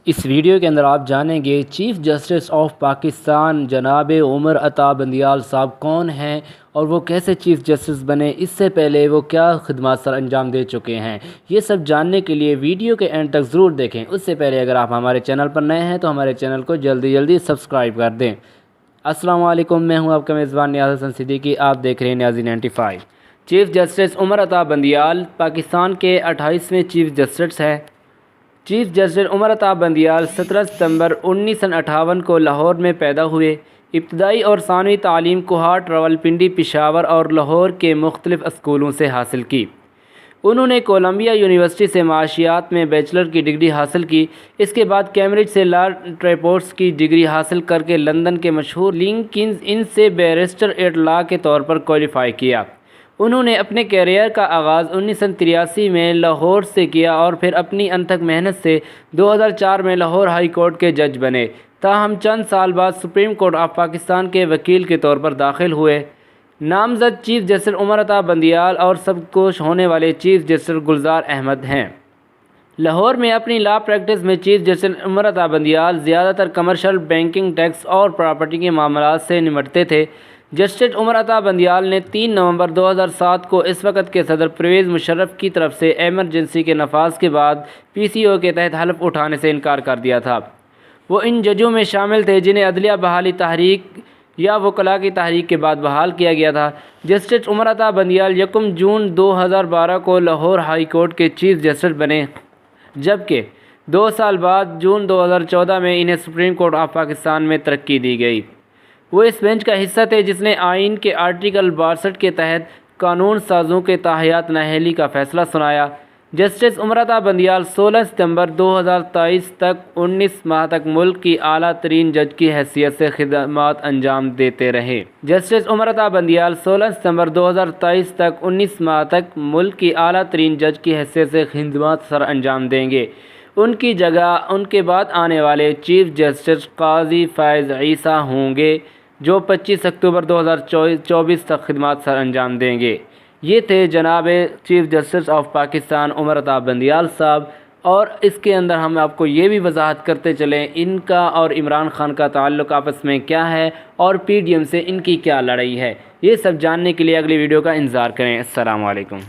इस वीडियो के अंदर आप जानेंगे चीफ़ जस्टिस ऑफ पाकिस्तान जनाब उमर अता बंदियाल साहब कौन हैं और वो कैसे चीफ़ जस्टिस बने, इससे पहले वो क्या खिदमत सर अंजाम दे चुके हैं। ये सब जानने के लिए वीडियो के एंड तक ज़रूर देखें। उससे पहले अगर आप हमारे चैनल पर नए हैं तो हमारे चैनल को जल्दी सब्सक्राइब कर दें। अस्सलाम वालेकुम, मैं हूँ आपका मेज़बान नियाज़ हसन सिद्दीकी। आप देख रहे हैं नियाज़ी 95। चीफ़ जस्टिस उमर अता बंदियाल पाकिस्तान के 28वें चीफ़ जस्टिस हैं। चीफ़ जस्टिस उमर अता बंदियाल 17 सितंबर 1958 को लाहौर में पैदा हुए। इब्तदाई और सानवी तालीम कोहाट, रावलपिंडी, पेशावर और लाहौर के मुख्तलिफ़ स्कूलों से हासिल की। उन्होंने कोलंबिया यूनिवर्सिटी से माशियात में बैचलर की डिग्री हासिल की। इसके बाद कैम्ब्रिज से लॉ ट्रेपोर्ट्स की डिग्री हासिल करके लंदन के मशहूर लिंकन्स इन से बैरिस्टर एट लॉ के तौर पर क्वालिफ़ाई किया। उन्होंने अपने कैरियर का आगाज़ 1983 में लाहौर से किया और फिर अपनी अनथक मेहनत से 2004 में लाहौर हाई कोर्ट के जज बने। ताहम चंद साल बाद सुप्रीम कोर्ट ऑफ पाकिस्तान के वकील के तौर पर दाखिल हुए। नामज़द चीफ़ जस्टिस उमर अता बंदियाल और सबकुछ होने वाले चीफ़ जस्टिस गुलजार अहमद हैं। लाहौर में अपनी लॉ प्रैक्टिस में चीफ़ जस्टिस उमर अता बंदियाल ज़्यादातर कमर्शियल, बैंकिंग, टैक्स और प्रॉपर्टी के मामलों से निपटते थे। जस्टिस उमर अता बंदियाल ने 3 नवंबर 2007 को इस वक्त के सदर परवेज़ मुशर्रफ की तरफ से एमरजेंसी के नफाज के बाद PCO के तहत हल्फ उठाने से इनकार कर दिया था। वो इन जजों में शामिल थे जिन्हें अदलिया बहाली तहरीक या वकला की तहरीक के बाद बहाल किया गया था। जस्टिस उमर अता बंदियाल 1 जून 2012 को लाहौर हाई कोर्ट के चीफ़ जस्टिस बने, जबकि 2 साल बाद जून 2014 में इन्हें सुप्रीम कोर्ट ऑफ पाकिस्तान में तरक्की दी गई। वो इस बेंच का हिस्सा थे जिसने आइन के आर्टिकल 62 के तहत कानून साजों के ताहयात नाअहली का फ़ैसला सुनाया। जस्टिस उमर अता बंदियाल 16 सितंबर 2023 तक 19 माह तक मुल्क की आला तरीन जज की हैसियत से खिदमत अंजाम देते रहे। जस्टिस उमर अता बंदियाल 16 सितंबर 2023 तक 19 माह तक मुल्क की आला तरीन जज की हैसियत से खिदमत सर अंजाम देंगे। उनकी जगह उनके बाद आने वाले चीफ़ जस्टिस काजी फैज़ ईसा होंगे, जो 25 अक्टूबर 2024 तक खिदमत सर अंजाम देंगे। ये थे जनाब chief justice of Pakistan Umar Ata Bandial साहब। और इसके अंदर हम आपको ये भी वजाहत करते चलें इनका और इमरान खान का ताल्लुक़ आपस में क्या है और PDM से इनकी क्या लड़ाई है। ये सब जानने के लिए अगली वीडियो का इंतज़ार करें। अस्सलाम वालेकुम।